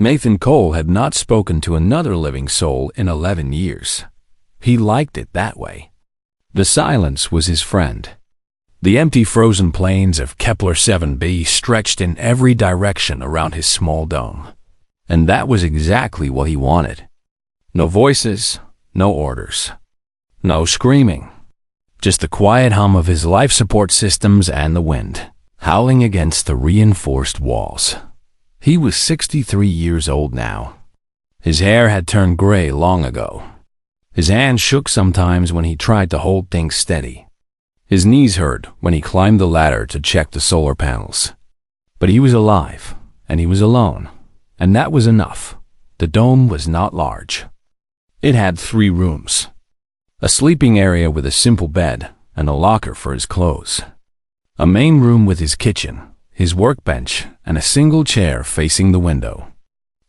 Nathan Cole had not spoken to another living soul in 11 years. He liked it that way. The silence was his friend. The empty frozen plains of Kepler 7b stretched in every direction around his small dome. And that was exactly what he wanted. No voices, no orders. No screaming. Just the quiet hum of his life support systems and the wind, howling against the reinforced walls. He was 63 years old now. His hair had turned gray long ago. His hands shook sometimes when he tried to hold things steady. His knees hurt when he climbed the ladder to check the solar panels. But he was alive, and he was alone, and that was enough. The dome was not large. It had 3 rooms. A sleeping area with a simple bed and a locker for his clothes. A main room with his kitchen, his workbench, and a single chair facing the window.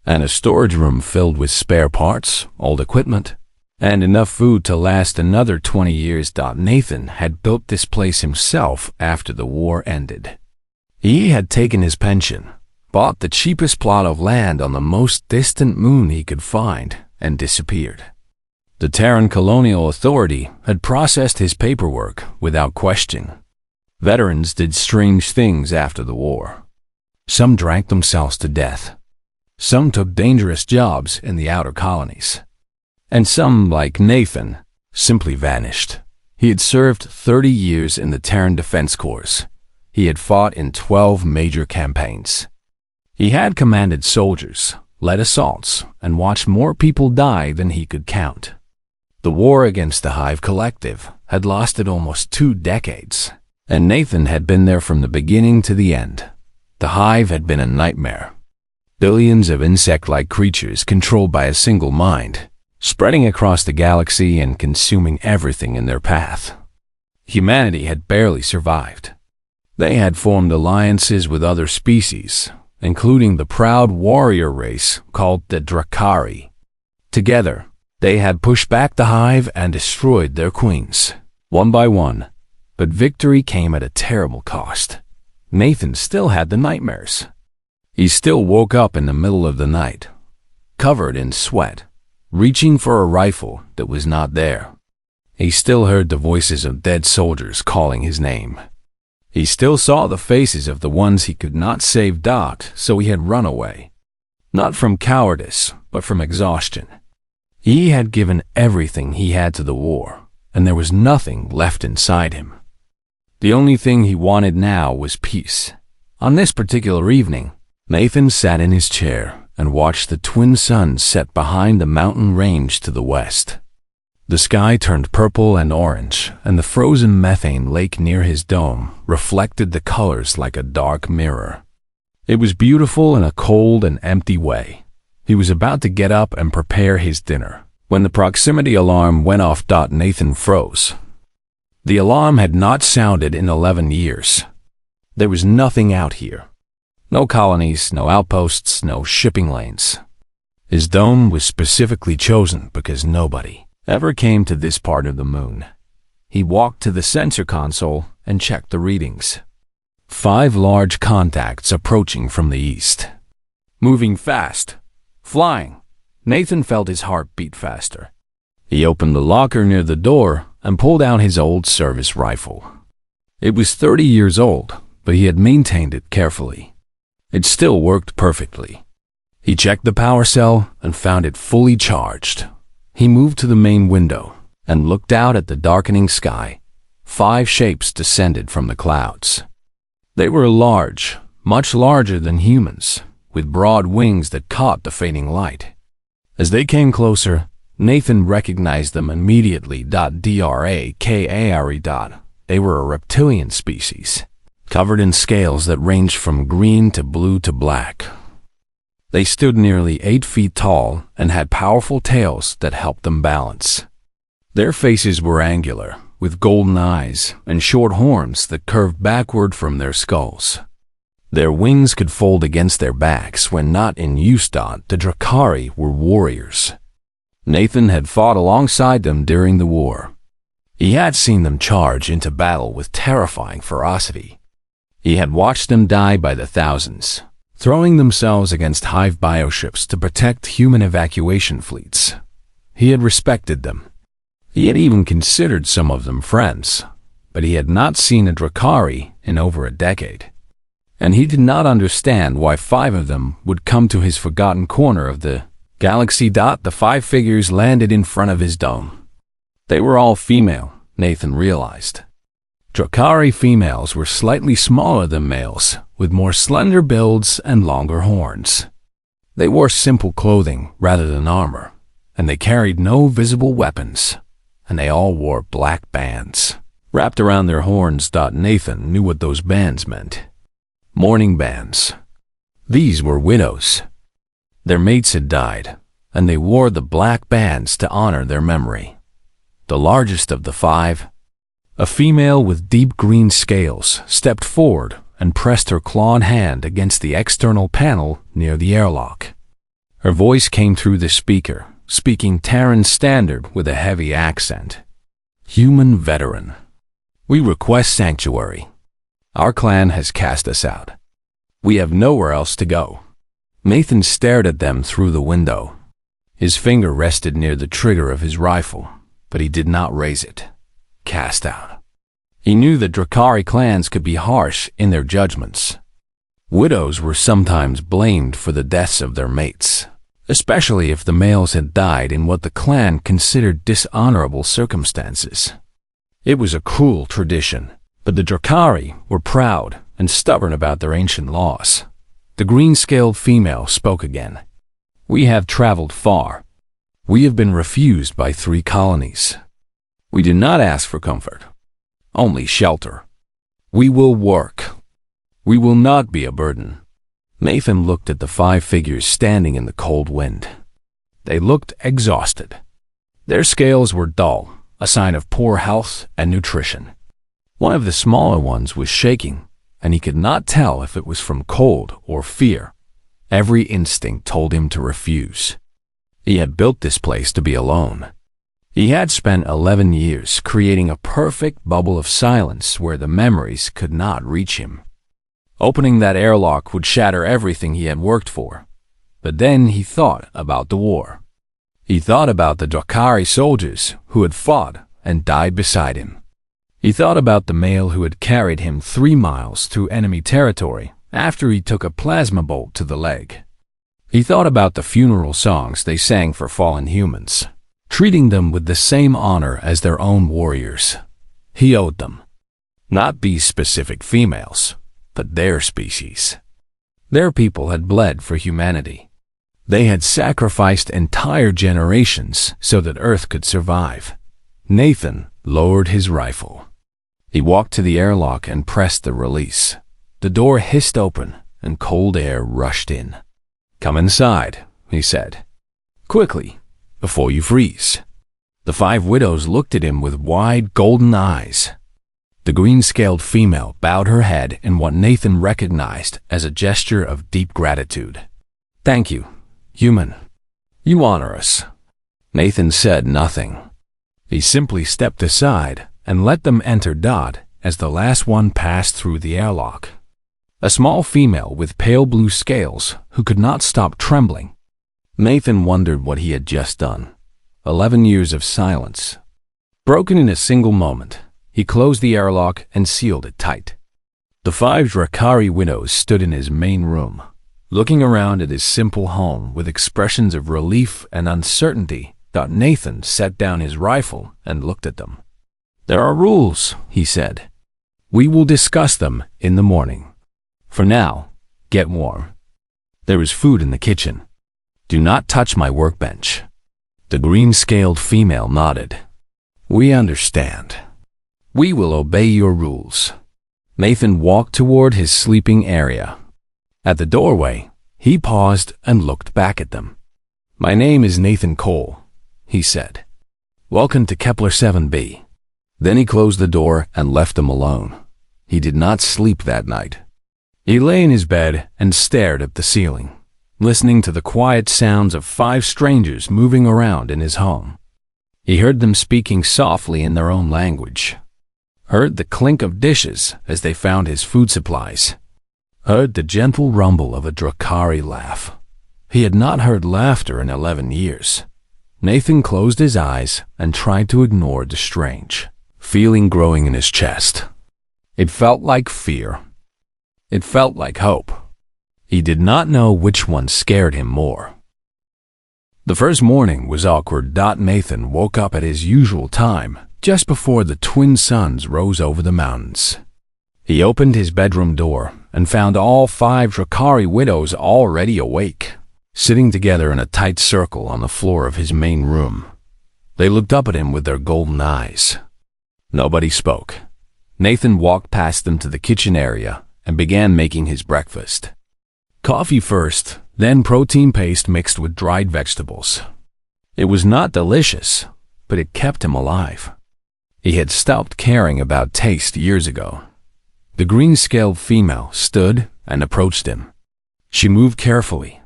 And a storage room filled with spare parts, old equipment, and enough food to last another 20 years. Nathan had built this place himself after the war ended. He had taken his pension, bought the cheapest plot of land on the most distant moon he could find, and disappeared. The Terran Colonial Authority had processed his paperwork without question. Veterans did strange things after the war. Some drank themselves to death. Some took dangerous jobs in the outer colonies. And some, like Nathan, simply vanished. He had served 30 years in the Terran Defense Corps. He had fought in 12 major campaigns. He had commanded soldiers, led assaults, and watched more people die than he could count. The war against the Hive Collective had lasted almost 2 decades, and Nathan had been there from the beginning to the end. The Hive had been a nightmare. Billions of insect-like creatures controlled by a single mind, spreading across the galaxy and consuming everything in their path. Humanity had barely survived. They had formed alliances with other species, including the proud warrior race called the Drakari. Together, they had pushed back the Hive and destroyed their queens, one by one, but victory came at a terrible cost. Nathan still had the nightmares. He still woke up in the middle of the night, covered in sweat, reaching for a rifle that was not there. He still heard the voices of dead soldiers calling his name. He still saw the faces of the ones he could not save. So he had run away. Not from cowardice, but from exhaustion. He had given everything he had to the war, and there was nothing left inside him. The only thing he wanted now was peace. On this particular evening, Nathan sat in his chair and watched the twin suns set behind the mountain range to the west. The sky turned purple and orange, and the frozen methane lake near his dome reflected the colors like a dark mirror. It was beautiful in a cold and empty way. He was about to get up and prepare his dinner when the proximity alarm went off. Nathan froze. The alarm had not sounded in 11 years. There was nothing out here. No colonies, no outposts, no shipping lanes. His dome was specifically chosen because nobody ever came to this part of the moon. He walked to the sensor console and checked the readings. 5 large contacts approaching from the east. Moving fast. Flying. Nathan felt his heart beat faster. He opened the locker near the door and pulled out his old service rifle. It was 30 years old, but he had maintained it carefully. It still worked perfectly. He checked the power cell and found it fully charged. He moved to the main window and looked out at the darkening sky. 5 shapes descended from the clouds. They were large, much larger than humans, with broad wings that caught the fading light. As they came closer, Nathan recognized them immediately. Drakari. They were a reptilian species, covered in scales that ranged from green to blue to black. They stood nearly 8 feet tall and had powerful tails that helped them balance. Their faces were angular, with golden eyes and short horns that curved backward from their skulls. Their wings could fold against their backs when not in use. The Drakari were warriors. Nathan had fought alongside them during the war. He had seen them charge into battle with terrifying ferocity. He had watched them die by the thousands, throwing themselves against hive bioships to protect human evacuation fleets. He had respected them. He had even considered some of them friends, but he had not seen a Drakari in over a decade. And he did not understand why 5 of them would come to his forgotten corner of the galaxy. The 5 figures landed in front of his dome. They were all female, Nathan realized. Drakari females were slightly smaller than males, with more slender builds and longer horns. They wore simple clothing rather than armor, and they carried no visible weapons, and they all wore black bands wrapped around their horns. Nathan knew what those bands meant. Mourning bands. These were widows. Their mates had died, and they wore the black bands to honor their memory. The largest of the 5, a female with deep green scales, stepped forward and pressed her clawed hand against the external panel near the airlock. Her voice came through the speaker, speaking Terran Standard with a heavy accent. Human veteran. We request sanctuary. Our clan has cast us out. We have nowhere else to go. Nathan stared at them through the window. His finger rested near the trigger of his rifle, but he did not raise it. Cast out. He knew that Drakari clans could be harsh in their judgments. Widows were sometimes blamed for the deaths of their mates, especially if the males had died in what the clan considered dishonorable circumstances. It was a cruel tradition, but the Drakari were proud and stubborn about their ancient laws. The green-scaled female spoke again. We have traveled far. We have been refused by 3 colonies. We did not ask for comfort, only shelter. We will work. We will not be a burden. Nathan looked at the 5 figures standing in the cold wind. They looked exhausted. Their scales were dull, a sign of poor health and nutrition. One of the smaller ones was shaking, and he could not tell if it was from cold or fear. Every instinct told him to refuse. He had built this place to be alone. He had spent 11 years creating a perfect bubble of silence where the memories could not reach him. Opening that airlock would shatter everything he had worked for. But then he thought about the war. He thought about the Drakari soldiers who had fought and died beside him. He thought about the male who had carried him 3 miles through enemy territory after he took a plasma bolt to the leg. He thought about the funeral songs they sang for fallen humans, treating them with the same honor as their own warriors. He owed them. Not these specific females, but their species. Their people had bled for humanity. They had sacrificed entire generations so that Earth could survive. Nathan lowered his rifle. He walked to the airlock and pressed the release. The door hissed open and cold air rushed in. Come inside, he said. Quickly, before you freeze. The 5 widows looked at him with wide golden eyes. The green-scaled female bowed her head in what Nathan recognized as a gesture of deep gratitude. Thank you, human. You honor us. Nathan said nothing. He simply stepped aside and let them enter. As the last one passed through the airlock. A small female with pale blue scales who could not stop trembling. Nathan wondered what he had just done. 11 years of silence. Broken in a single moment, he closed the airlock and sealed it tight. The 5 Drakari widows stood in his main room, looking around at his simple home with expressions of relief and uncertainty. Nathan set down his rifle and looked at them. There are rules, he said. We will discuss them in the morning. For now, get warm. There is food in the kitchen. Do not touch my workbench. The green-scaled female nodded. We understand. We will obey your rules. Nathan walked toward his sleeping area. At the doorway, he paused and looked back at them. My name is Nathan Cole, he said. Welcome to Kepler 7b. Then he closed the door and left them alone. He did not sleep that night. He lay in his bed and stared at the ceiling, listening to the quiet sounds of 5 strangers moving around in his home. He heard them speaking softly in their own language, heard the clink of dishes as they found his food supplies. heard the gentle rumble of a Drakari laugh. He had not heard laughter in 11 years. Nathan closed his eyes and tried to ignore the strange feeling growing in his chest. It felt like fear. It felt like hope. He did not know which one scared him more. The first morning was awkward. Nathan woke up at his usual time, just before the twin suns rose over the mountains. He opened his bedroom door and found all 5 Drakari widows already awake, sitting together in a tight circle on the floor of his main room. They looked up at him with their golden eyes. Nobody spoke. Nathan walked past them to the kitchen area and began making his breakfast. Coffee first, then protein paste mixed with dried vegetables. It was not delicious, but it kept him alive. He had stopped caring about taste years ago. The green-scaled female stood and approached him. She moved carefully,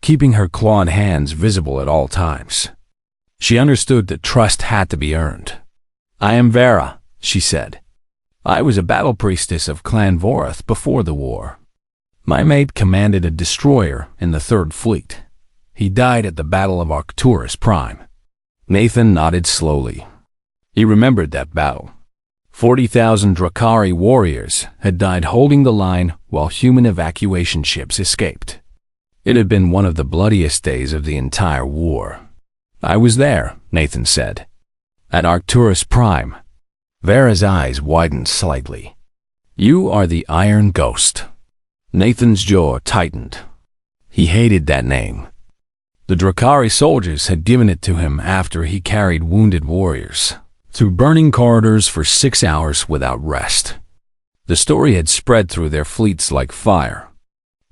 keeping her clawed hands visible at all times. She understood that trust had to be earned. "I am Vera," she said. "I was a battle priestess of Clan Vorath before the war. My mate commanded a destroyer in the 3rd Fleet. He died at the Battle of Arcturus Prime." Nathan nodded slowly. He remembered that battle. 40,000 Drakari warriors had died holding the line while human evacuation ships escaped. It had been one of the bloodiest days of the entire war. "I was there," Nathan said. "At Arcturus Prime." Vera's eyes widened slightly. "You are the Iron Ghost." Nathan's jaw tightened. He hated that name. The Drakari soldiers had given it to him after he carried wounded warriors through burning corridors for 6 hours without rest. The story had spread through their fleets like fire.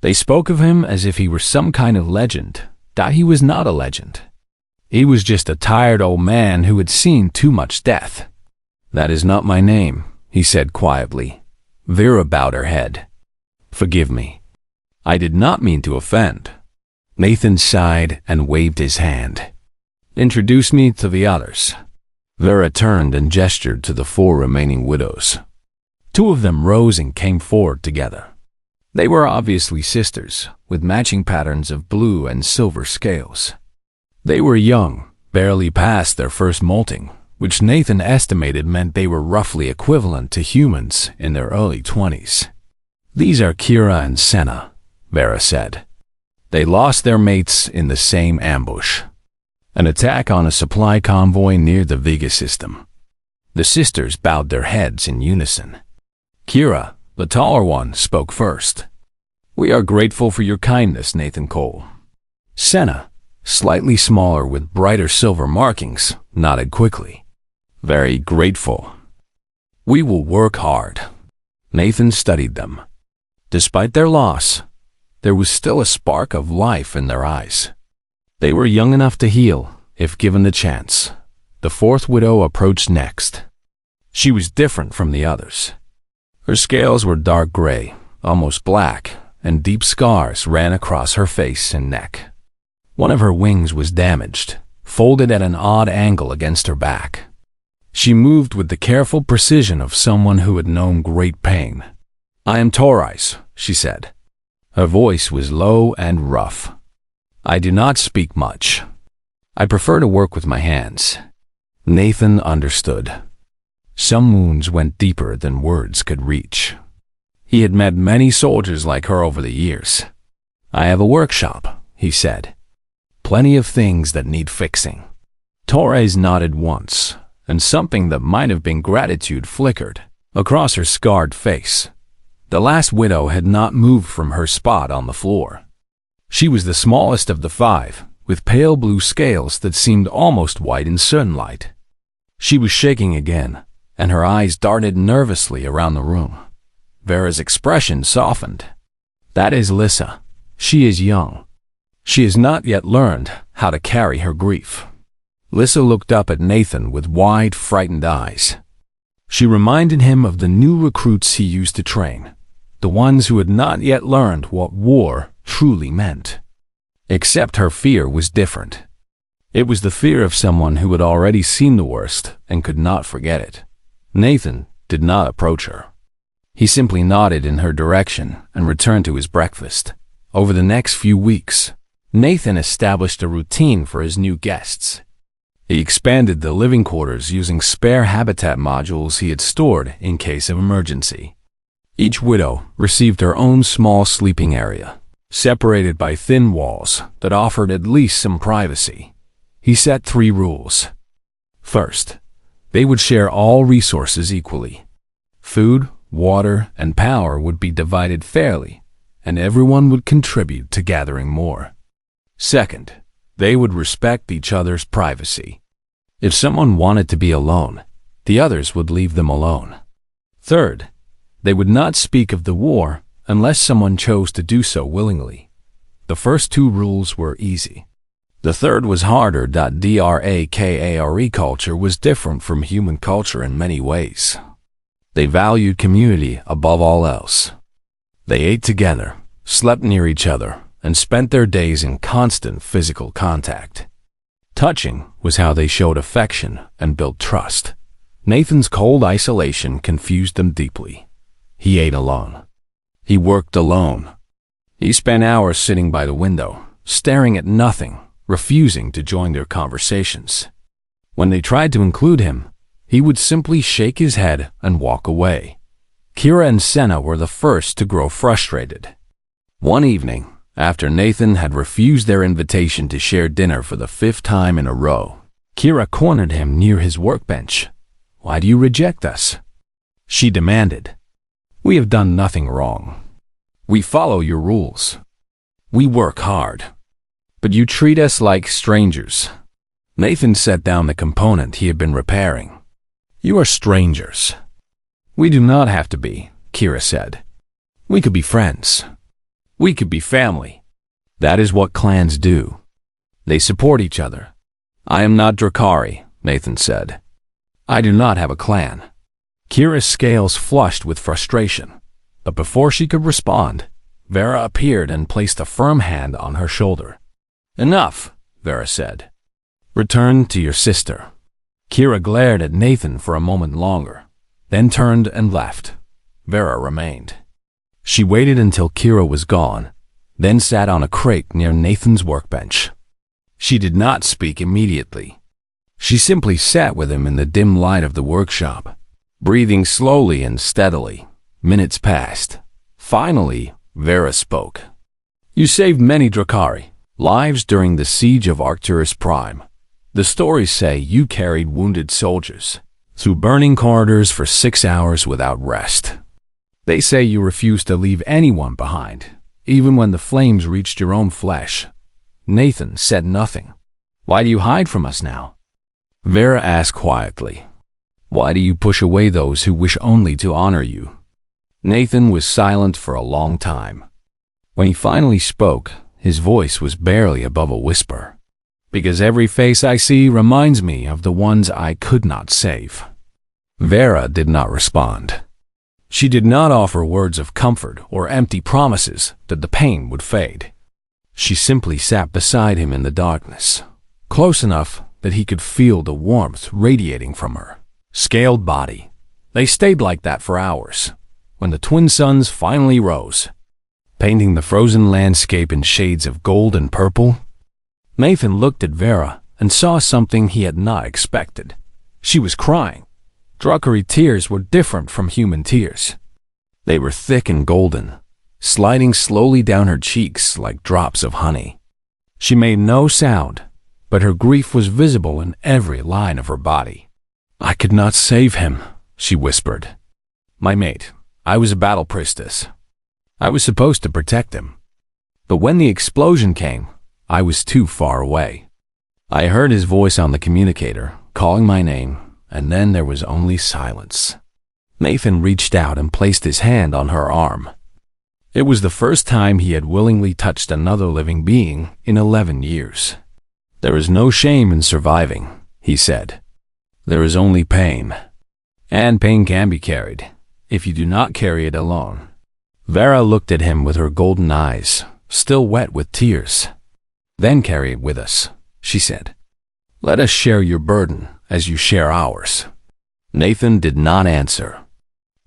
They spoke of him as if he were some kind of legend. That he was not a legend. He was just a tired old man who had seen too much death. "That is not my name," he said quietly. Vera bowed her head. "Forgive me. I did not mean to offend." Nathan sighed and waved his hand. "Introduce me to the others." Vera turned and gestured to the 4 remaining widows. 2 of them rose and came forward together. They were obviously sisters, with matching patterns of blue and silver scales. They were young, barely past their first molting, which Nathan estimated meant they were roughly equivalent to humans in their early 20s. "These are Kira and Senna," Vera said. "They lost their mates in the same ambush. An attack on a supply convoy near the Vega system." The sisters bowed their heads in unison. Kira, the taller one, spoke first. "We are grateful for your kindness, Nathan Cole." Senna, slightly smaller with brighter silver markings, nodded quickly. "Very grateful. We will work hard." Nathan studied them. Despite their loss, there was still a spark of life in their eyes. They were young enough to heal, if given the chance. The 4th widow approached next. She was different from the others. Her scales were dark gray, almost black, and deep scars ran across her face and neck. One of her wings was damaged, folded at an odd angle against her back. She moved with the careful precision of someone who had known great pain. "I am Torais," she said. Her voice was low and rough. "I do not speak much. I prefer to work with my hands." Nathan understood. Some wounds went deeper than words could reach. He had met many soldiers like her over the years. "I have a workshop," he said. "Plenty of things that need fixing." Torres nodded once, and something that might have been gratitude flickered across her scarred face. The last widow had not moved from her spot on the floor. She was the smallest of the 5, with pale blue scales that seemed almost white in sunlight. She was shaking again, and her eyes darted nervously around the room. Vera's expression softened. "That is Lissa. She is young. She has not yet learned how to carry her grief." Lissa looked up at Nathan with wide, frightened eyes. She reminded him of the new recruits he used to train, the ones who had not yet learned what war truly meant. Except her fear was different. It was the fear of someone who had already seen the worst and could not forget it. Nathan did not approach her. He simply nodded in her direction and returned to his breakfast. Over the next few weeks, Nathan established a routine for his new guests. He expanded the living quarters using spare habitat modules he had stored in case of emergency. Each widow received her own small sleeping area, separated by thin walls that offered at least some privacy. He set 3 rules. First, they would share all resources equally. Food, water, and power would be divided fairly, and everyone would contribute to gathering more. Second, they would respect each other's privacy. If someone wanted to be alone, the others would leave them alone. Third, they would not speak of the war unless someone chose to do so willingly. The first 2 rules were easy. The third was harder. Drakare culture was different from human culture in many ways. They valued community above all else. They ate together, slept near each other, and spent their days in constant physical contact. Touching was how they showed affection and built trust. Nathan's cold isolation confused them deeply. He ate alone. He worked alone. He spent hours sitting by the window, staring at nothing, refusing to join their conversations. When they tried to include him, he would simply shake his head and walk away. Kira and Senna were the first to grow frustrated. One evening, after Nathan had refused their invitation to share dinner for the 5th time in a row, Kira cornered him near his workbench. "Why do you reject us?" She demanded. "We have done nothing wrong. We follow your rules. We work hard. But you treat us like strangers." Nathan set down the component he had been repairing. "You are strangers." "We do not have to be," Kira said. "We could be friends. We could be family. That is what clans do. They support each other." "I am not Drakari," Nathan said. "I do not have a clan." Kira's scales flushed with frustration, but before she could respond, Vera appeared and placed a firm hand on her shoulder. "Enough," Vera said. "Return to your sister." Kira glared at Nathan for a moment longer, then turned and left. Vera remained. She waited until Kira was gone, then sat on a crate near Nathan's workbench. She did not speak immediately. She simply sat with him in the dim light of the workshop, breathing slowly and steadily. Minutes passed. Finally, Vera spoke. "You saved many Drakari lives during the siege of Arcturus Prime. The stories say you carried wounded soldiers through burning corridors for 6 hours without rest. They say you refused to leave anyone behind, even when the flames reached your own flesh." Nathan said nothing. "Why do you hide from us now?" Vera asked quietly. "Why do you push away those who wish only to honor you?" Nathan was silent for a long time. When he finally spoke, his voice was barely above a whisper. "Because every face I see reminds me of the ones I could not save." Vera did not respond. She did not offer words of comfort or empty promises that the pain would fade. She simply sat beside him in the darkness, close enough that he could feel the warmth radiating from her scaled body. They stayed like that for hours, when the twin suns finally rose, painting the frozen landscape in shades of gold and purple. Nathan looked at Vera and saw something he had not expected. She was crying. Drakari tears were different from human tears. They were thick and golden, sliding slowly down her cheeks like drops of honey. She made no sound, but her grief was visible in every line of her body. "I could not save him," she whispered. "My mate, I was a battle priestess. I was supposed to protect him. But when the explosion came, I was too far away. I heard his voice on the communicator, calling my name, and then there was only silence." Nathan reached out and placed his hand on her arm. It was the first time he had willingly touched another living being in 11 years. "There is no shame in surviving," he said. "There is only pain. And pain can be carried, if you do not carry it alone." Vera looked at him with her golden eyes, still wet with tears. "Then carry it with us," she said. "Let us share your burden as you share ours." Nathan did not answer.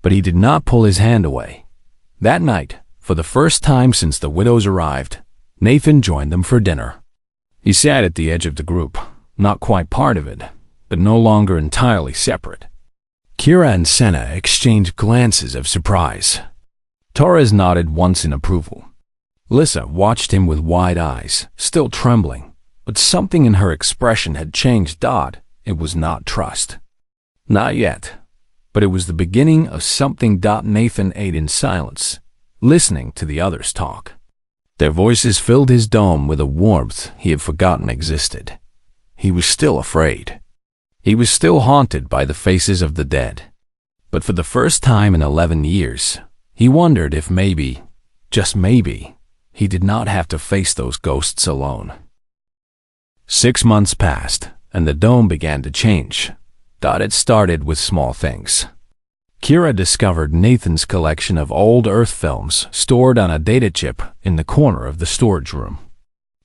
but he did not pull his hand away. That night, for the first time since the widows arrived, Nathan joined them for dinner. He sat at the edge of the group, not quite part of it, but no longer entirely separate. Kira and Senna exchanged glances of surprise. Torres nodded once in approval. Lissa watched him with wide eyes, still trembling, but something in her expression had changed. It was not trust. Not yet, but it was the beginning of something. Nathan ate in silence, listening to the others talk. Their voices filled his dome with a warmth he had forgotten existed. He was still afraid. He was still haunted by the faces of the dead. But for the first time in 11 years, he wondered if maybe, just maybe, he did not have to face those ghosts alone. 6 months passed, and the dome began to change. It started with small things. Kira discovered Nathan's collection of old Earth films stored on a data chip in the corner of the storage room.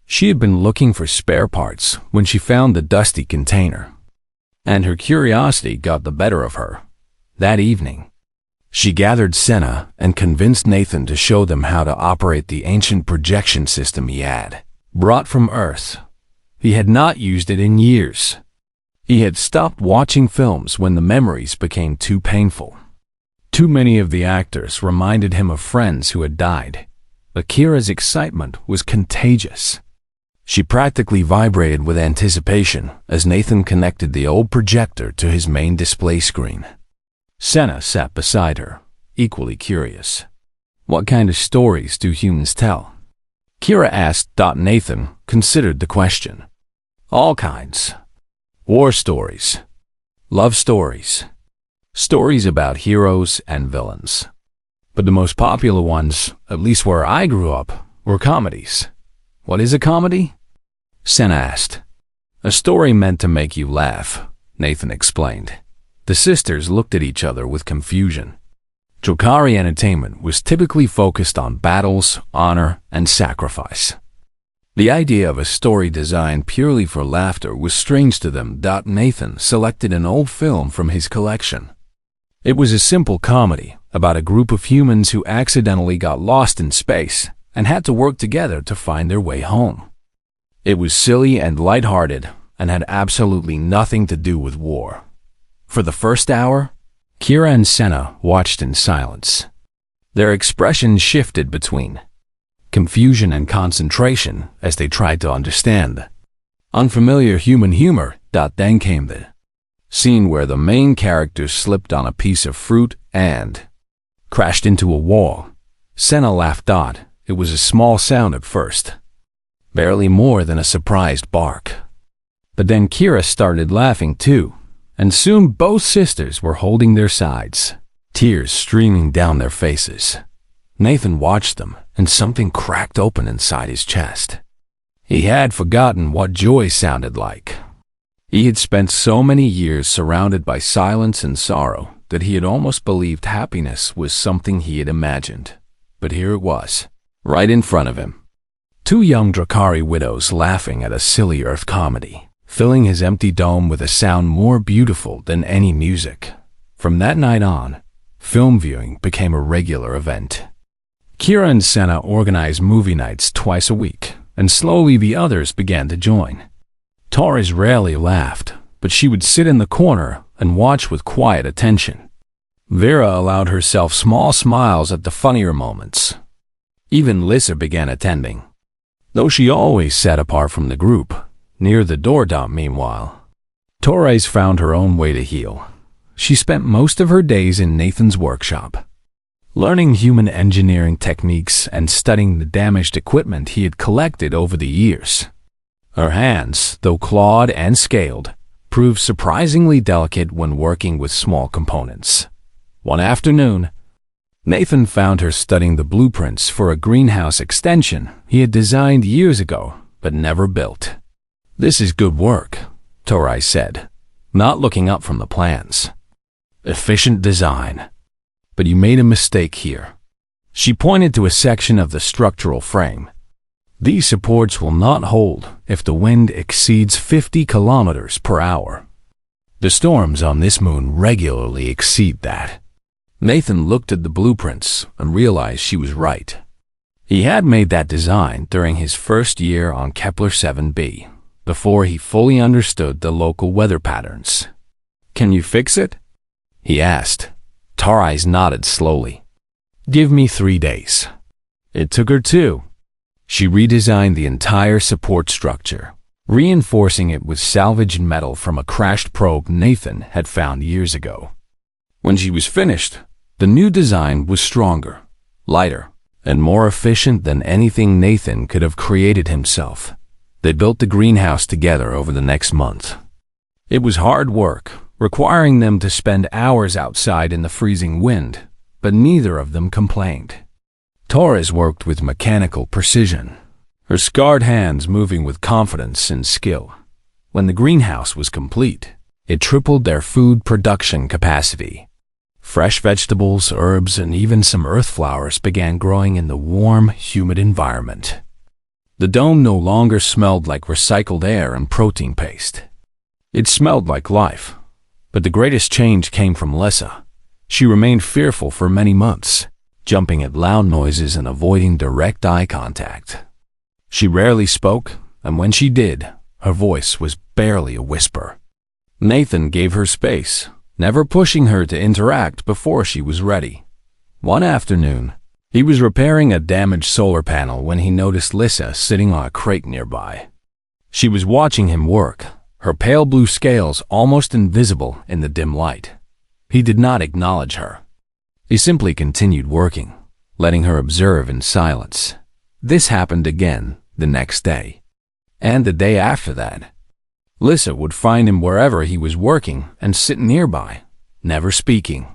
She had been looking for spare parts when she found the dusty container, and her curiosity got the better of her. That evening, she gathered Senna and convinced Nathan to show them how to operate the ancient projection system he had brought from Earth. He had not used it in years. He had stopped watching films when the memories became too painful. Too many of the actors reminded him of friends who had died. But Kira's excitement was contagious. She practically vibrated with anticipation as Nathan connected the old projector to his main display screen. Senna sat beside her, equally curious. What kind of stories do humans tell? Kira asked. Nathan considered the question. All kinds. War stories. Love stories. Stories about heroes and villains. But the most popular ones, at least where I grew up, were comedies. What is a comedy? Senna asked. A story meant to make you laugh, Nathan explained. The sisters looked at each other with confusion. Drakari entertainment was typically focused on battles, honor, and sacrifice. The idea of a story designed purely for laughter was strange to them. Nathan selected an old film from his collection. It was a simple comedy about a group of humans who accidentally got lost in space and had to work together to find their way home. It was silly and lighthearted and had absolutely nothing to do with war. For the first hour, Kira and Senna watched in silence. Their expressions shifted between confusion and concentration as they tried to understand unfamiliar human humor. Then came the scene where the main character slipped on a piece of fruit and crashed into a wall. Senna laughed. It was a small sound at first, barely more than a surprised bark. But then Kira started laughing too, and soon both sisters were holding their sides, tears streaming down their faces. Nathan watched them, and something cracked open inside his chest. He had forgotten what joy sounded like. He had spent so many years surrounded by silence and sorrow that he had almost believed happiness was something he had imagined. But here it was, right in front of him. Two young Drakari widows laughing at a silly Earth comedy, filling his empty dome with a sound more beautiful than any music. From that night on, film viewing became a regular event. Kira and Senna organized movie nights twice a week, and slowly the others began to join. Torres rarely laughed, but she would sit in the corner and watch with quiet attention. Vera allowed herself small smiles at the funnier moments. Even Lissa began attending, though she always sat apart from the group, near the door. Meanwhile, Torres found her own way to heal. She spent most of her days in Nathan's workshop, learning human engineering techniques and studying the damaged equipment he had collected over the years. Her hands, though clawed and scaled, proved surprisingly delicate when working with small components. One afternoon, Nathan found her studying the blueprints for a greenhouse extension he had designed years ago but never built. "This is good work," Torres said, not looking up from the plans. "Efficient design. But you made a mistake here." She pointed to a section of the structural frame. "These supports will not hold if the wind exceeds 50 kilometers per hour. The storms on this moon regularly exceed that." Nathan looked at the blueprints and realized she was right. He had made that design during his first year on Kepler 7b, before he fully understood the local weather patterns. "Can you fix it?" he asked. Tarai's nodded slowly. "Give me 3 days." It took her 2. She redesigned the entire support structure, reinforcing it with salvaged metal from a crashed probe Nathan had found years ago. When she was finished, the new design was stronger, lighter, and more efficient than anything Nathan could have created himself. They built the greenhouse together over the next month. It was hard work, requiring them to spend hours outside in the freezing wind, but neither of them complained. Torres worked with mechanical precision, her scarred hands moving with confidence and skill. When the greenhouse was complete, it tripled their food production capacity. Fresh vegetables, herbs, and even some earth flowers began growing in the warm, humid environment. The dome no longer smelled like recycled air and protein paste. It smelled like life. But the greatest change came from Lissa. She remained fearful for many months, jumping at loud noises and avoiding direct eye contact. She rarely spoke, and when she did, her voice was barely a whisper. Nathan gave her space, never pushing her to interact before she was ready. One afternoon, he was repairing a damaged solar panel when he noticed Lissa sitting on a crate nearby. She was watching him work, her pale blue scales almost invisible in the dim light. He did not acknowledge her. He simply continued working, letting her observe in silence. This happened again the next day, and the day after that. Lissa would find him wherever he was working and sit nearby, never speaking,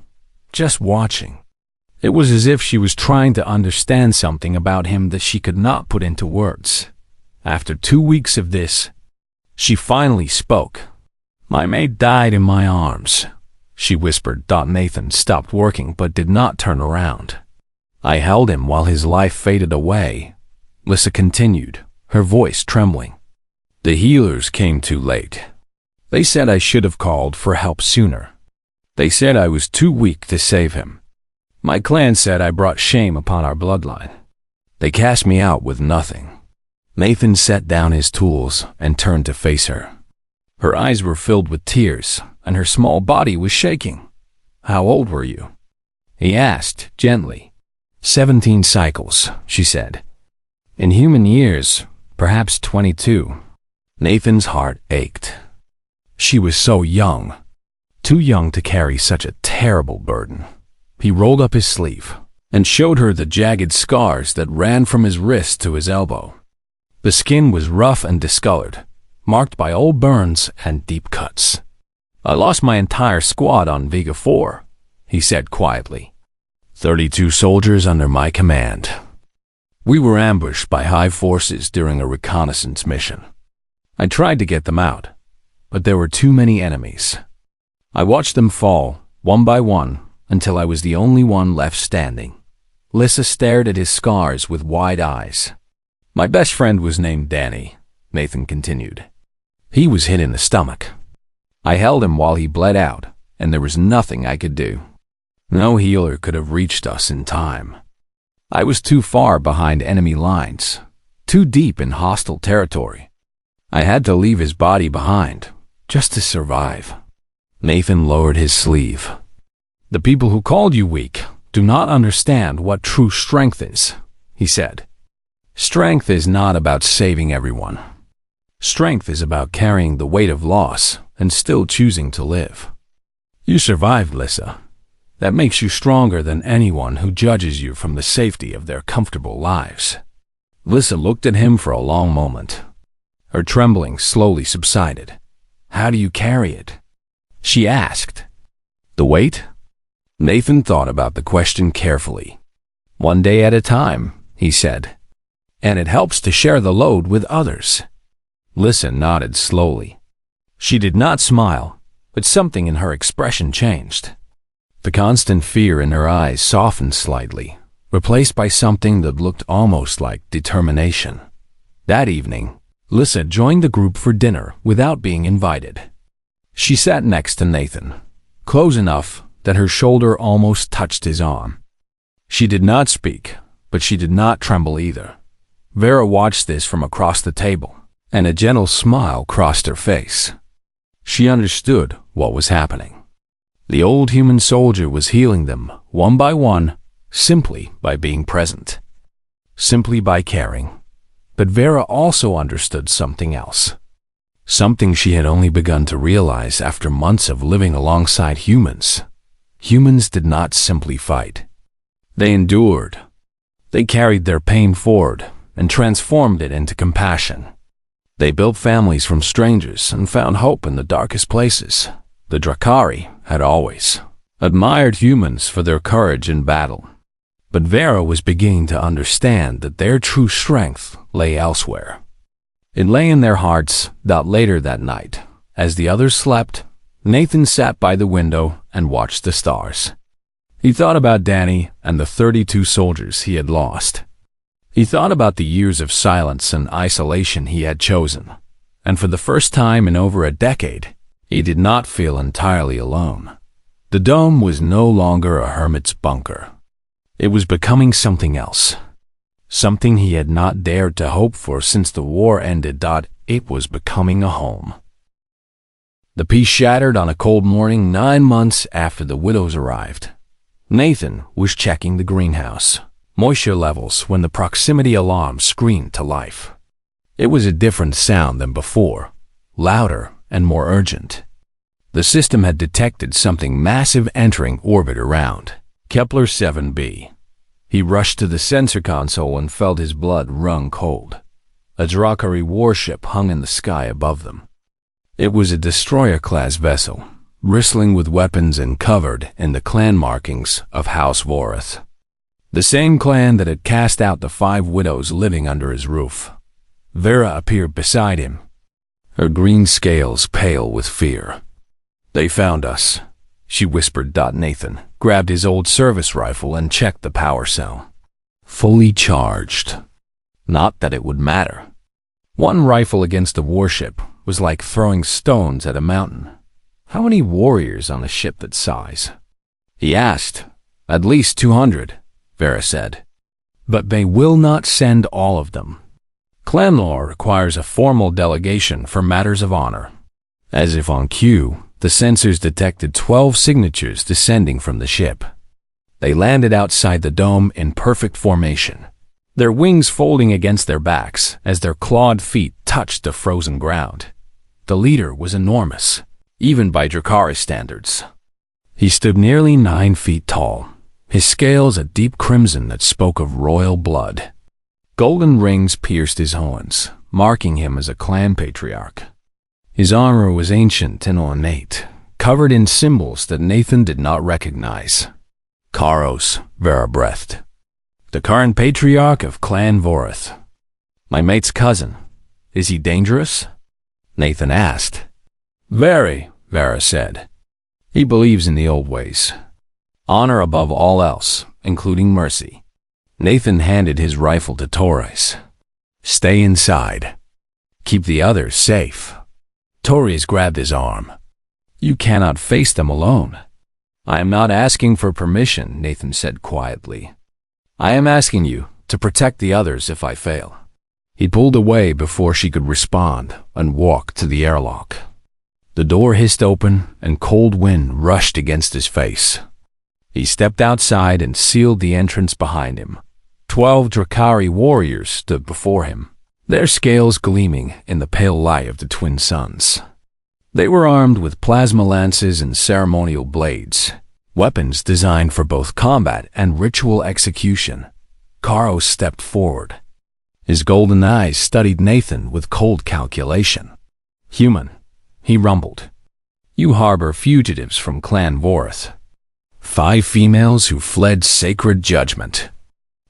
just watching. It was as if she was trying to understand something about him that she could not put into words. After 2 weeks of this, she finally spoke. "My mate died in my arms," she whispered. Nathan stopped working but did not turn around. "I held him while his life faded away," Lissa continued, her voice trembling. "The healers came too late. They said I should have called for help sooner. They said I was too weak to save him. My clan said I brought shame upon our bloodline. They cast me out with nothing." Nathan set down his tools and turned to face her. Her eyes were filled with tears, and her small body was shaking. "How old were you?" he asked gently. 17 cycles, she said. "In human years, perhaps 22. Nathan's heart ached. She was so young, too young to carry such a terrible burden. He rolled up his sleeve and showed her the jagged scars that ran from his wrist to his elbow. The skin was rough and discolored, marked by old burns and deep cuts. "I lost my entire squad on Vega 4, he said quietly. 32 soldiers under my command. We were ambushed by Hive forces during a reconnaissance mission. I tried to get them out, but there were too many enemies. I watched them fall, one by one, until I was the only one left standing." Lissa stared at his scars with wide eyes. "My best friend was named Danny," Nathan continued. "He was hit in the stomach. I held him while he bled out, and there was nothing I could do. No healer could have reached us in time. I was too far behind enemy lines, too deep in hostile territory. I had to leave his body behind, just to survive." Nathan lowered his sleeve. "The people who called you weak do not understand what true strength is," he said. "Strength is not about saving everyone. Strength is about carrying the weight of loss and still choosing to live. You survived, Lissa. That makes you stronger than anyone who judges you from the safety of their comfortable lives." Lissa looked at him for a long moment. Her trembling slowly subsided. "How do you carry it?" she asked. "The weight?" Nathan thought about the question carefully. "One day at a time," he said. "And it helps to share the load with others." Lissa nodded slowly. She did not smile, but something in her expression changed. The constant fear in her eyes softened slightly, replaced by something that looked almost like determination. That evening, Lissa joined the group for dinner without being invited. She sat next to Nathan, close enough that her shoulder almost touched his arm. She did not speak, but she did not tremble either. Vera watched this from across the table, and a gentle smile crossed her face. She understood what was happening. The old human soldier was healing them, one by one, simply by being present, simply by caring. But Vera also understood something else. Something she had only begun to realize after months of living alongside humans. Humans did not simply fight. They endured. They carried their pain forward and transformed it into compassion. They built families from strangers and found hope in the darkest places. The Drakari had always admired humans for their courage in battle. But Vera was beginning to understand that their true strength lay elsewhere. It lay in their hearts. Later that night, as the others slept, Nathan sat by the window and watched the stars. He thought about Danny and the 32 soldiers he had lost. He thought about the years of silence and isolation he had chosen, and for the first time in over a decade, he did not feel entirely alone. The dome was no longer a hermit's bunker. It was becoming something else. Something he had not dared to hope for since the war ended. It was becoming a home. The peace shattered on a cold morning 9 months after the widows arrived. Nathan was checking the greenhouse moisture levels when the proximity alarm screamed to life. It was a different sound than before, louder and more urgent. The system had detected something massive entering orbit around Kepler 7b. He rushed to the sensor console and felt his blood run cold. A Drakari warship hung in the sky above them. It was a destroyer-class vessel, bristling with weapons and covered in the clan markings of House Voreth, the same clan that had cast out the 5 widows living under his roof. Vera appeared beside him, her green scales pale with fear. "They found us," she whispered. Nathan grabbed his old service rifle and checked the power cell. Fully charged. Not that it would matter. One rifle against the warship was like throwing stones at a mountain. How many warriors on a ship that size? He asked. "At least 200, Vera said. "But they will not send all of them. Clan law requires a formal delegation for matters of honor." As if on cue, the sensors detected 12 signatures descending from the ship. They landed outside the dome in perfect formation, their wings folding against their backs as their clawed feet touched the frozen ground. The leader was enormous, even by Drakari standards. He stood nearly 9 feet tall, his scales a deep crimson that spoke of royal blood. Golden rings pierced his horns, marking him as a clan patriarch. His armor was ancient and ornate, covered in symbols that Nathan did not recognize. "Karos," Vera breathed. "The current patriarch of Clan Voreth. My mate's cousin. Is he dangerous?" Nathan asked. "Very," Vera said. "He believes in the old ways. Honor above all else, including mercy." Nathan handed his rifle to Torres. "Stay inside. Keep the others safe." Torres grabbed his arm. "You cannot face them alone." "I am not asking for permission," Nathan said quietly. "I am asking you to protect the others if I fail." He pulled away before she could respond and walked to the airlock. The door hissed open and cold wind rushed against his face. He stepped outside and sealed the entrance behind him. 12 Drakari warriors stood before him, their scales gleaming in the pale light of the twin suns. They were armed with plasma lances and ceremonial blades, weapons designed for both combat and ritual execution. Karo stepped forward. His golden eyes studied Nathan with cold calculation. "Human," he rumbled. "You harbor fugitives from Clan Voreth. 5 females who fled sacred judgment.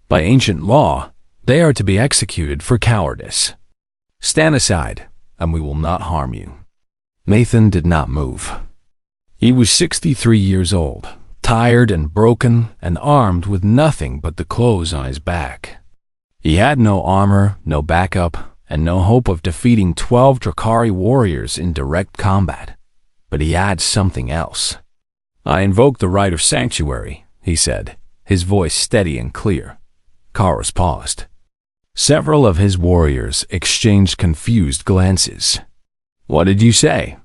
By ancient law, they are to be executed for cowardice. Stand aside, and we will not harm you." Nathan did not move. He was 63 years old, tired and broken, and armed with nothing but the clothes on his back. He had no armor, no backup, and no hope of defeating 12 Drakari warriors in direct combat. But he had something else. I invoke the right of sanctuary, he said, his voice steady and clear. Karos paused. Several of his warriors exchanged confused glances. What did you say?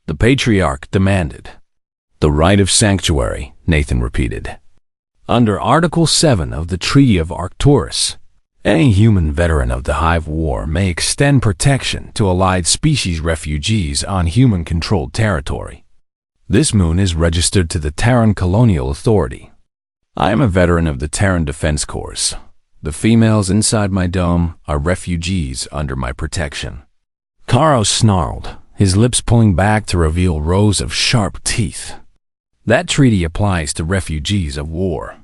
The patriarch demanded. The right of sanctuary, Nathan repeated. Under Article 7 of the Treaty of Arcturus, any human veteran of the Hive War may extend protection to allied species refugees on human-controlled territory. This moon is registered to the Terran Colonial Authority. I am a veteran of the Terran Defense Corps. The females inside my dome are refugees under my protection. Karos snarled, his lips pulling back to reveal rows of sharp teeth. That treaty applies to refugees of war.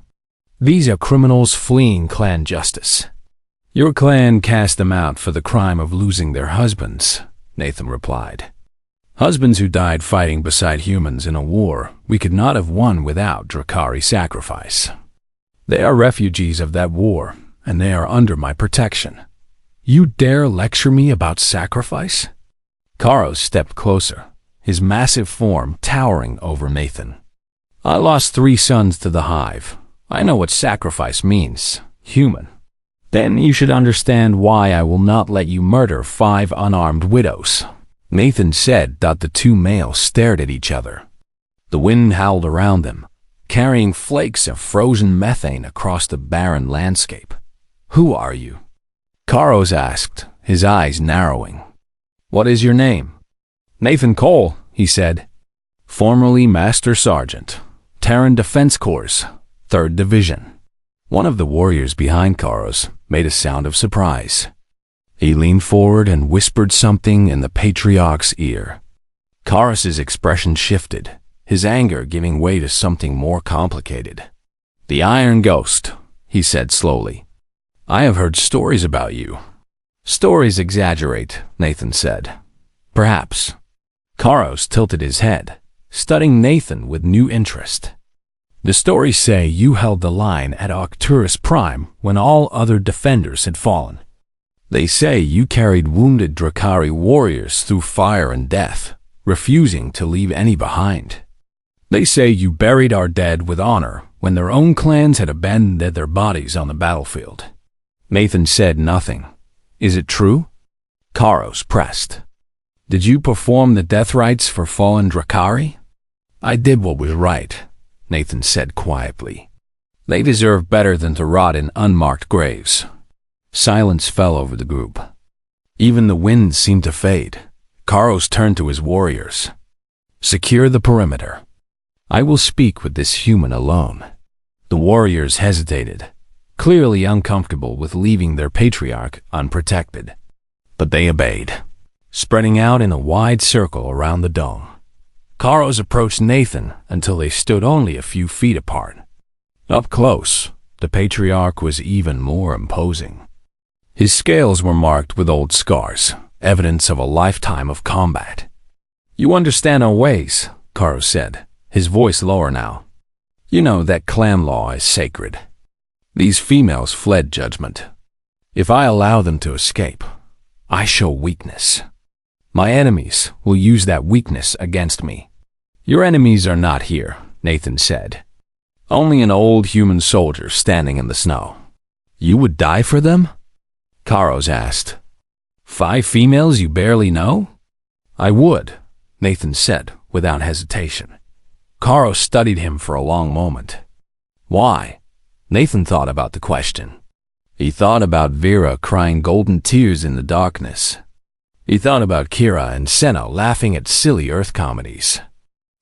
These are criminals fleeing clan justice. Your clan cast them out for the crime of losing their husbands, Nathan replied. Husbands who died fighting beside humans in a war we could not have won without Drakari sacrifice. They are refugees of that war, and they are under my protection. You dare lecture me about sacrifice? Karos stepped closer, his massive form towering over Nathan. I lost 3 sons to the Hive. I know what sacrifice means, human. Then you should understand why I will not let you murder 5 unarmed widows. Nathan said that the 2 males stared at each other. The wind howled around them, carrying flakes of frozen methane across the barren landscape. Who are you? Karos asked, his eyes narrowing. What is your name? Nathan Cole, he said. Formerly Master Sergeant, Terran Defense Corps, 3rd Division. One of the warriors behind Karos made a sound of surprise. He leaned forward and whispered something in the patriarch's ear. Karos's expression shifted, his anger giving way to something more complicated. The Iron Ghost, he said slowly. I have heard stories about you. Stories exaggerate, Nathan said. Perhaps. Karos tilted his head, studying Nathan with new interest. The stories say you held the line at Arcturus Prime when all other defenders had fallen. They say you carried wounded Drakari warriors through fire and death, refusing to leave any behind. They say you buried our dead with honor when their own clans had abandoned their bodies on the battlefield. Nathan said nothing. Is it true? Karos pressed. Did you perform the death rites for fallen Drakari? I did what was right, Nathan said quietly. They deserve better than to rot in unmarked graves. Silence fell over the group. Even the wind seemed to fade. Karos turned to his warriors. Secure the perimeter. I will speak with this human alone. The warriors hesitated, clearly uncomfortable with leaving their patriarch unprotected. But they obeyed, spreading out in a wide circle around the dome. Karos approached Nathan until they stood only a few feet apart. Up close, the patriarch was even more imposing. His scales were marked with old scars, evidence of a lifetime of combat. You understand our ways, Karos said, his voice lower now. You know that clan law is sacred. These females fled judgment. If I allow them to escape, I show weakness. My enemies will use that weakness against me. Your enemies are not here, Nathan said. Only an old human soldier standing in the snow. You would die for them? Karos asked. 5 females you barely know? I would, Nathan said without hesitation. Karos studied him for a long moment. Why? Nathan thought about the question. He thought about Vera crying golden tears in the darkness. He thought about Kira and Senna laughing at silly Earth comedies.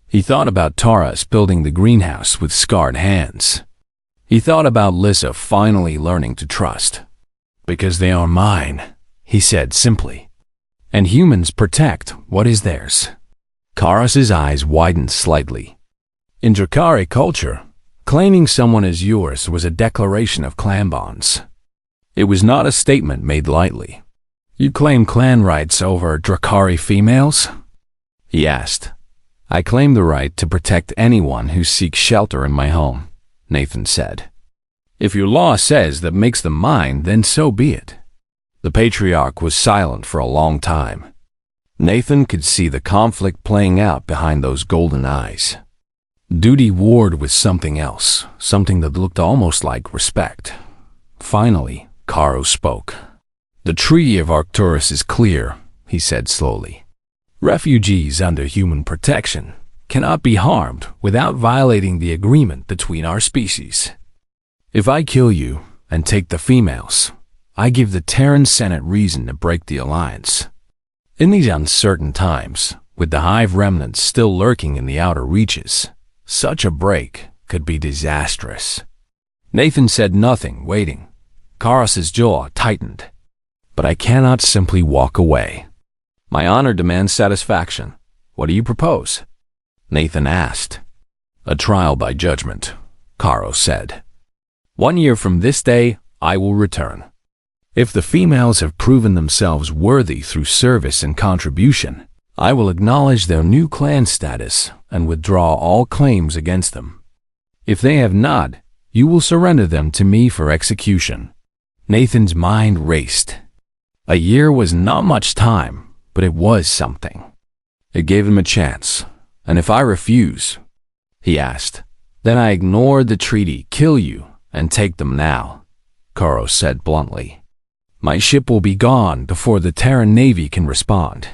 He thought about Taurus building the greenhouse with scarred hands. He thought about Lissa finally learning to trust. Because they are mine, he said simply. And humans protect what is theirs. Karos's eyes widened slightly. In Drakari culture, claiming someone as yours was a declaration of clan bonds. It was not a statement made lightly. You claim clan rights over Drakari females? He asked. I claim the right to protect anyone who seeks shelter in my home, Nathan said. If your law says that makes them mine, then so be it. The patriarch was silent for a long time. Nathan could see the conflict playing out behind those golden eyes. Duty warred with something else, something that looked almost like respect. Finally, Karo spoke. "The Treaty of Arcturus is clear," he said slowly. "Refugees under human protection cannot be harmed without violating the agreement between our species. If I kill you and take the females, I give the Terran Senate reason to break the alliance. In these uncertain times, with the hive remnants still lurking in the outer reaches, such a break could be disastrous." Nathan said nothing, waiting. Karos's jaw tightened. "But I cannot simply walk away. My honor demands satisfaction. What do you propose?" Nathan asked. "A trial by judgment," Karo said. "1 year from this day, I will return. If the females have proven themselves worthy through service and contribution, I will acknowledge their new clan status and withdraw all claims against them. If they have not, you will surrender them to me for execution." Nathan's mind raced. A year was not much time, but it was something. It gave him a chance. "And if I refuse?" he asked. "Then I ignore the treaty, kill you, and take them now," Karo said bluntly. "My ship will be gone before the Terran Navy can respond.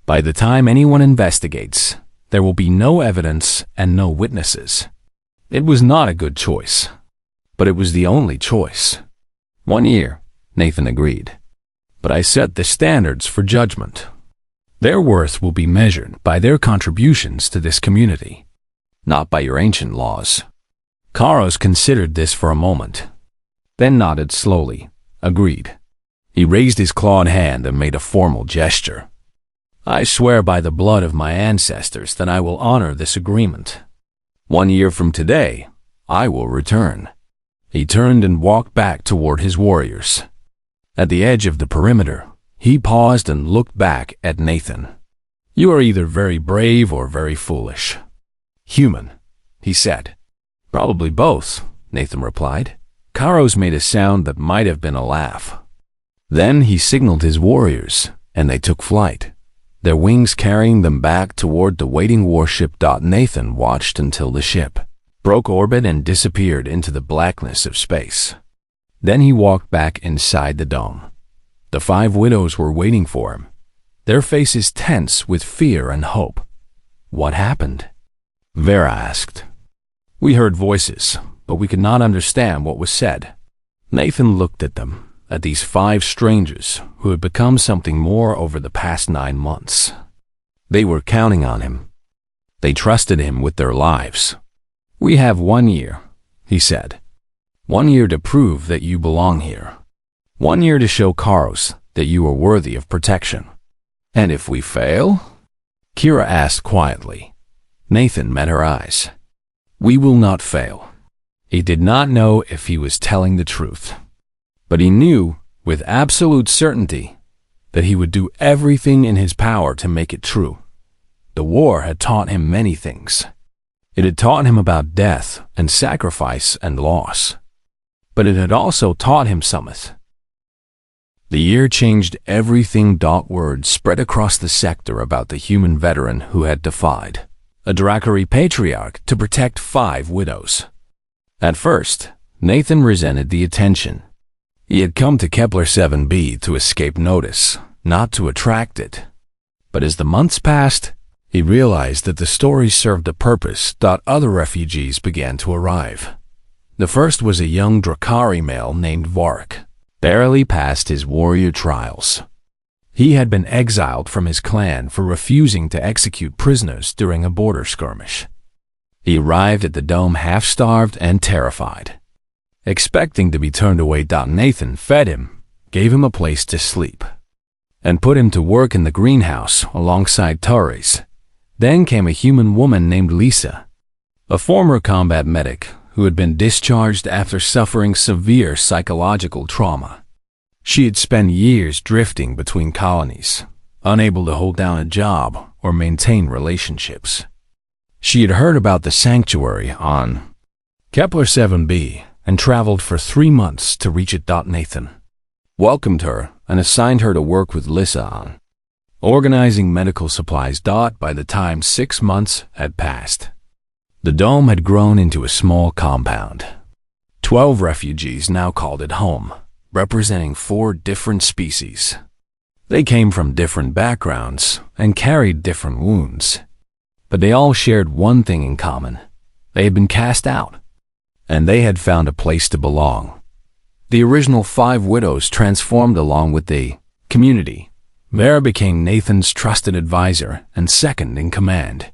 By the time anyone investigates, there will be no evidence and no witnesses." It was not a good choice, but it was the only choice. 1 year, Nathan agreed. "But I set the standards for judgment. Their worth will be measured by their contributions to this community, not by your ancient laws." Karos considered this for a moment, then nodded slowly, agreed. He raised his clawed hand and made a formal gesture. "I swear by the blood of my ancestors that I will honor this agreement. 1 year from today, I will return." He turned and walked back toward his warriors. At the edge of the perimeter, he paused and looked back at Nathan. "You are either very brave or very foolish." "Human," he said. "Probably both," Nathan replied. Karos made a sound that might have been a laugh. Then he signaled his warriors, and they took flight, their wings carrying them back toward the waiting warship. Nathan watched until the ship broke orbit and disappeared into the blackness of space. Then he walked back inside the dome. The 5 widows were waiting for him, their faces tense with fear and hope. "What happened?" Vera asked. "We heard voices, but we could not understand what was said." Nathan looked at them, at these 5 strangers who had become something more over the past 9 months. They were counting on him. They trusted him with their lives. "We have 1 year," he said. 1 year to prove that you belong here. 1 year to show Karos that you are worthy of protection." "And if we fail?" Kira asked quietly. Nathan met her eyes. "We will not fail." He did not know if he was telling the truth, but he knew with absolute certainty that he would do everything in his power to make it true. The war had taught him many things. It had taught him about death and sacrifice and loss, but it had also taught him something. The year changed everything. Word spread across the sector about the human veteran who had defied a Dracari patriarch to protect 5 widows. At first, Nathan resented the attention. He had come to Kepler 7b to escape notice, not to attract it. But as the months passed, he realized that the story served a purpose. Other refugees began to arrive. The first was a young Dracari male named Vark, barely past his warrior trials. He had been exiled from his clan for refusing to execute prisoners during a border skirmish. He arrived at the dome half-starved and terrified. Expecting to be turned away, Nathan fed him, gave him a place to sleep, and put him to work in the greenhouse alongside Torres. Then came a human woman named Lisa, a former combat medic who had been discharged after suffering severe psychological trauma. She had spent years drifting between colonies, unable to hold down a job or maintain relationships. She had heard about the sanctuary on Kepler 7b and traveled for 3 months to reach it. Nathan welcomed her and assigned her to work with Lisa on organizing medical supplies. By the time 6 months had passed, The dome had grown into a small compound. 12 refugees now called it home, representing 4 different species. They came from different backgrounds and carried different wounds. But they all shared one thing in common. They had been cast out, and they had found a place to belong. The original 5 widows transformed along with the community. Vera became Nathan's trusted advisor and second in command.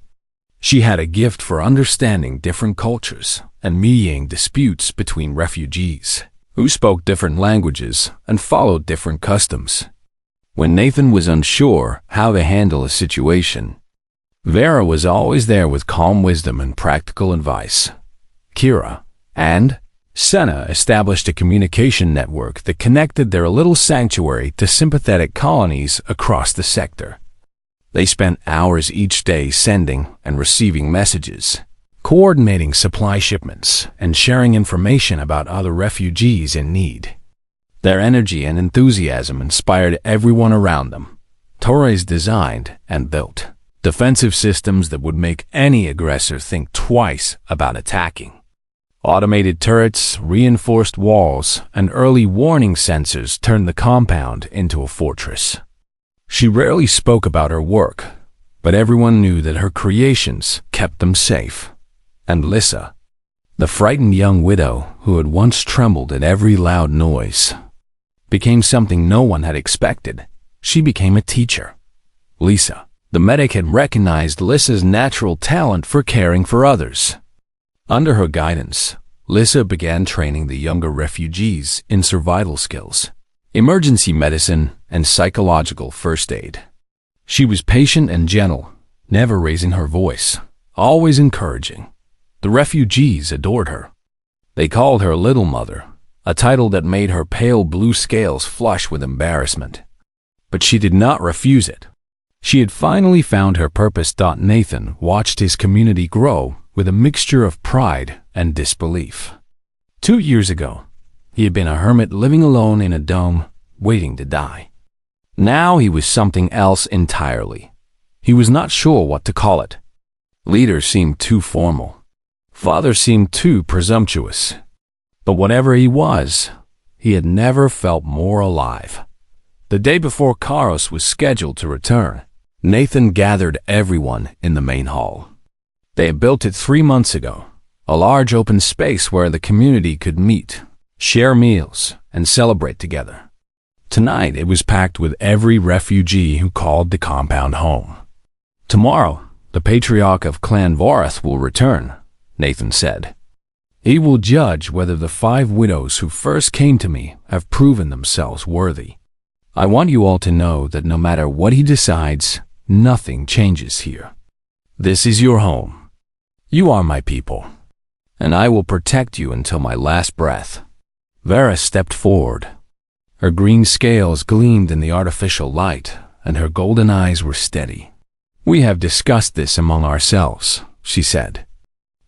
She had a gift for understanding different cultures and mediating disputes between refugees who spoke different languages and followed different customs. When Nathan was unsure how to handle a situation, Vera was always there with calm wisdom and practical advice. Kira and Senna established a communication network that connected their little sanctuary to sympathetic colonies across the sector. They spent hours each day sending and receiving messages, coordinating supply shipments, and sharing information about other refugees in need. Their energy and enthusiasm inspired everyone around them. Torres designed and built defensive systems that would make any aggressor think twice about attacking. Automated turrets, reinforced walls, and early warning sensors turned the compound into a fortress. She rarely spoke about her work, but everyone knew that her creations kept them safe. And Lissa, the frightened young widow who had once trembled at every loud noise, became something no one had expected. She became a teacher. Lisa, the medic, had recognized Lissa's natural talent for caring for others. Under her guidance, Lissa began training the younger refugees in survival skills, emergency medicine, and psychological first aid. She was patient and gentle, never raising her voice, always encouraging. The refugees adored her. They called her Little Mother, a title that made her pale blue scales flush with embarrassment. But she did not refuse it. She had finally found her purpose. Nathan watched his community grow with a mixture of pride and disbelief. 2 years ago, he had been a hermit living alone in a dome, waiting to die. Now he was something else entirely. He was not sure what to call it. Leader seemed too formal. Father seemed too presumptuous. But whatever he was, he had never felt more alive. The day before Karos was scheduled to return, Nathan gathered everyone in the main hall. They had built it 3 months ago, a large open space where the community could meet, share meals, and celebrate together. Tonight it was packed with every refugee who called the compound home. Tomorrow, the patriarch of Clan Vorath will return, Nathan said. He will judge whether the 5 widows who first came to me have proven themselves worthy. I want you all to know that no matter what he decides, nothing changes here. This is your home. You are my people, and I will protect you until my last breath. Vera stepped forward. Her green scales gleamed in the artificial light, and her golden eyes were steady. We have discussed this among ourselves, she said.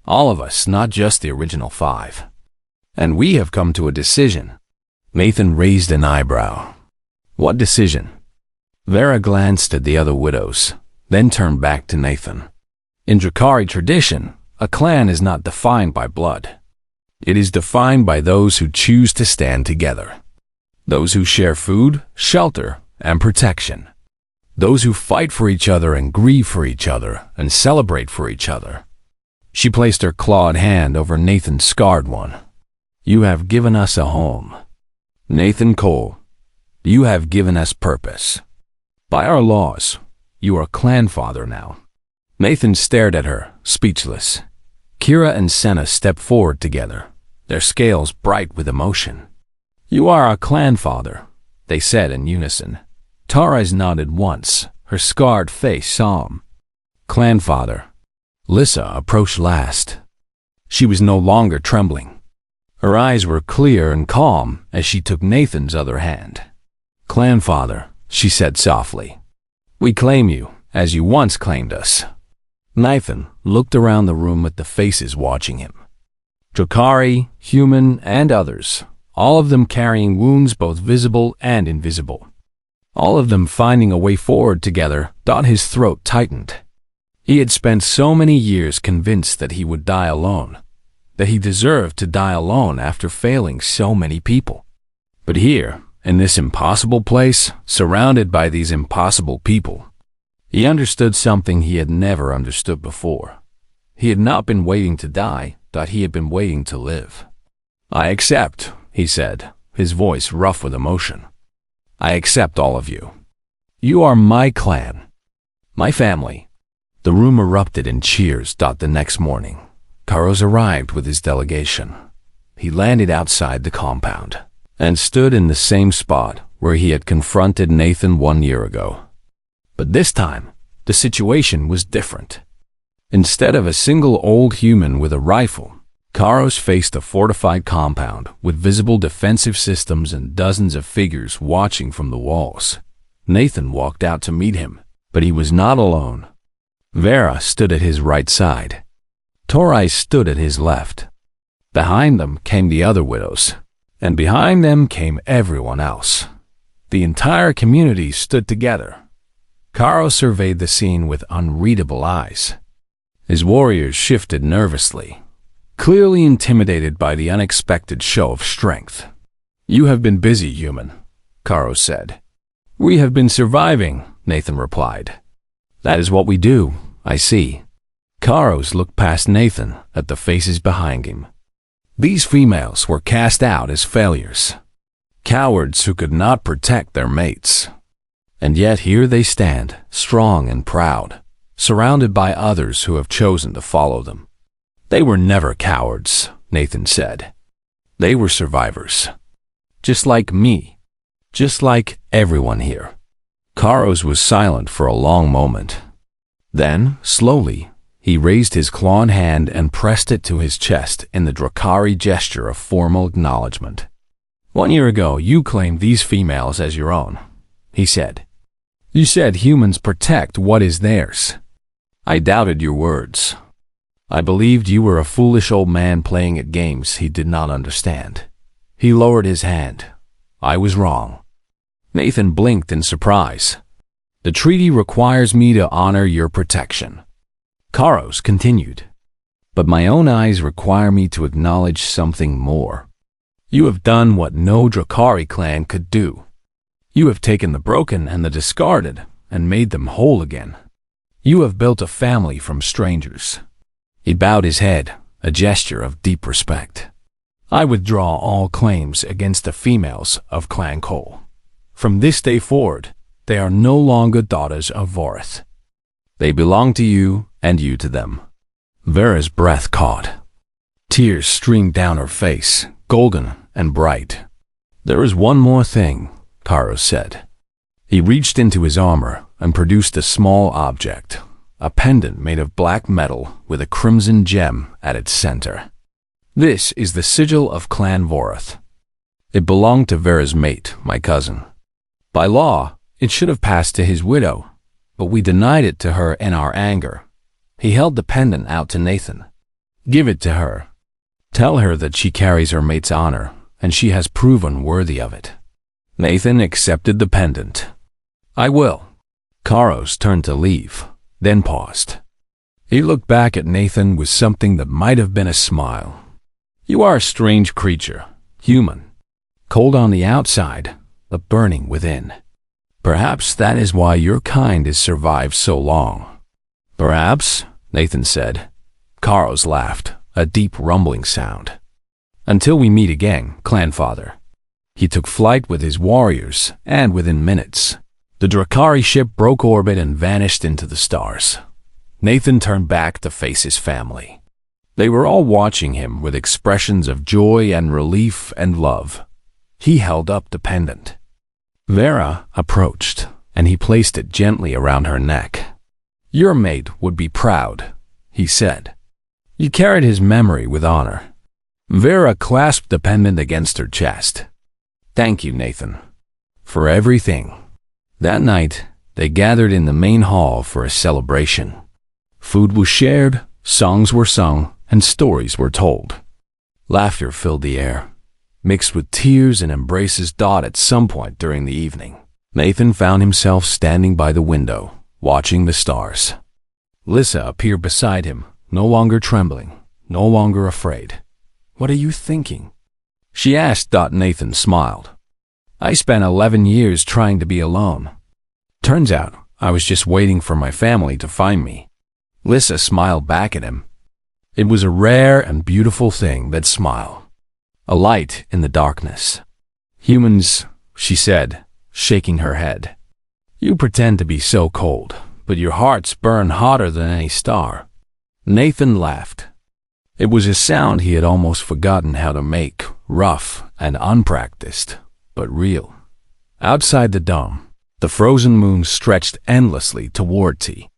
All of us, not just the original 5. And we have come to a decision. Nathan raised an eyebrow. What decision? Vera glanced at the other widows, then turned back to Nathan. In Drakari tradition, a clan is not defined by blood. It is defined by those who choose to stand together. Those who share food, shelter, and protection. Those who fight for each other and grieve for each other and celebrate for each other. She placed her clawed hand over Nathan's scarred one. You have given us a home. Nathan Cole, you have given us purpose. By our laws, you are clan father now. Nathan stared at her, speechless. Kira and Senna stepped forward together, their scales bright with emotion. You are our clan father, they said in unison. Torres nodded once, her scarred face solemn. Clan father. Lissa approached last. She was no longer trembling. Her eyes were clear and calm as she took Nathan's other hand. Clan father, she said softly. We claim you, as you once claimed us. Nathan looked around the room at the faces watching him. Drakari, human, and others, all of them carrying wounds both visible and invisible. All of them finding a way forward together. His throat tightened. He had spent so many years convinced that he would die alone, that he deserved to die alone after failing so many people. But here, in this impossible place, surrounded by these impossible people, he understood something he had never understood before. He had not been waiting to die, but he had been waiting to live. "I accept," he said, his voice rough with emotion. "I accept all of you. You are my clan, my family." The room erupted in cheers. The next morning, Karos arrived with his delegation. He landed outside the compound and stood in the same spot where he had confronted Nathan 1 year ago. But this time, the situation was different. Instead of a single old human with a rifle, Karos faced a fortified compound with visible defensive systems and dozens of figures watching from the walls. Nathan walked out to meet him, but he was not alone. Vera stood at his right side. Torai stood at his left. Behind them came the other widows, and behind them came everyone else. The entire community stood together. Karos surveyed the scene with unreadable eyes. His warriors shifted nervously, clearly intimidated by the unexpected show of strength. "You have been busy, human," Karos said. "We have been surviving," Nathan replied. "That is what we do, I see." Karos looked past Nathan at the faces behind him. These females were cast out as failures, cowards who could not protect their mates. And yet here they stand, strong and proud, surrounded by others who have chosen to follow them. "They were never cowards," Nathan said. "They were survivors. Just like me. Just like everyone here." Karos was silent for a long moment. Then, slowly, he raised his clawed hand and pressed it to his chest in the Drakari gesture of formal acknowledgement. "1 year ago, you claimed these females as your own," he said. "You said humans protect what is theirs. I doubted your words. I believed you were a foolish old man playing at games he did not understand." He lowered his hand. "I was wrong." Nathan blinked in surprise. "The treaty requires me to honor your protection," Karos continued. "But my own eyes require me to acknowledge something more. You have done what no Drakari clan could do. You have taken the broken and the discarded and made them whole again. You have built a family from strangers." He bowed his head, a gesture of deep respect. "I withdraw all claims against the females of Clan Cole. From this day forward, they are no longer daughters of Vorith. They belong to you and you to them." Vera's breath caught. Tears streamed down her face, golden and bright. "There is one more thing," Karos said. He reached into his armor and produced a small object, a pendant made of black metal with a crimson gem at its center. "This is the sigil of Clan Vorith. It belonged to Vera's mate, my cousin. By law, it should have passed to his widow, but we denied it to her in our anger." He held the pendant out to Nathan. "Give it to her. Tell her that she carries her mate's honor, and she has proven worthy of it." Nathan accepted the pendant. "I will." Karos turned to leave, then paused. He looked back at Nathan with something that might have been a smile. "You are a strange creature, human. Cold on the outside, but burning within. Perhaps that is why your kind has survived so long." "Perhaps," Nathan said. Karos laughed, a deep rumbling sound. "Until we meet again, Clanfather." He took flight with his warriors, and within minutes, the Drakari ship broke orbit and vanished into the stars. Nathan turned back to face his family. They were all watching him with expressions of joy and relief and love. He held up the pendant. Vera approached, and he placed it gently around her neck. "Your mate would be proud," he said. "You carried his memory with honor." Vera clasped the pendant against her chest. "Thank you, Nathan, for everything." That night, they gathered in the main hall for a celebration. Food was shared, songs were sung, and stories were told. Laughter filled the air, mixed with tears and embraces. At some point during the evening, Nathan found himself standing by the window, watching the stars. Lissa appeared beside him, no longer trembling, no longer afraid. "What are you thinking?" she asked. Nathan smiled. "I spent 11 years trying to be alone. Turns out I was just waiting for my family to find me." Lissa smiled back at him. It was a rare and beautiful thing, that smile. A light in the darkness. "Humans," she said, shaking her head. "You pretend to be so cold, but your hearts burn hotter than any star." Nathan laughed. It was a sound he had almost forgotten how to make, rough and unpracticed, but real. Outside the dome, the frozen moon stretched endlessly toward T.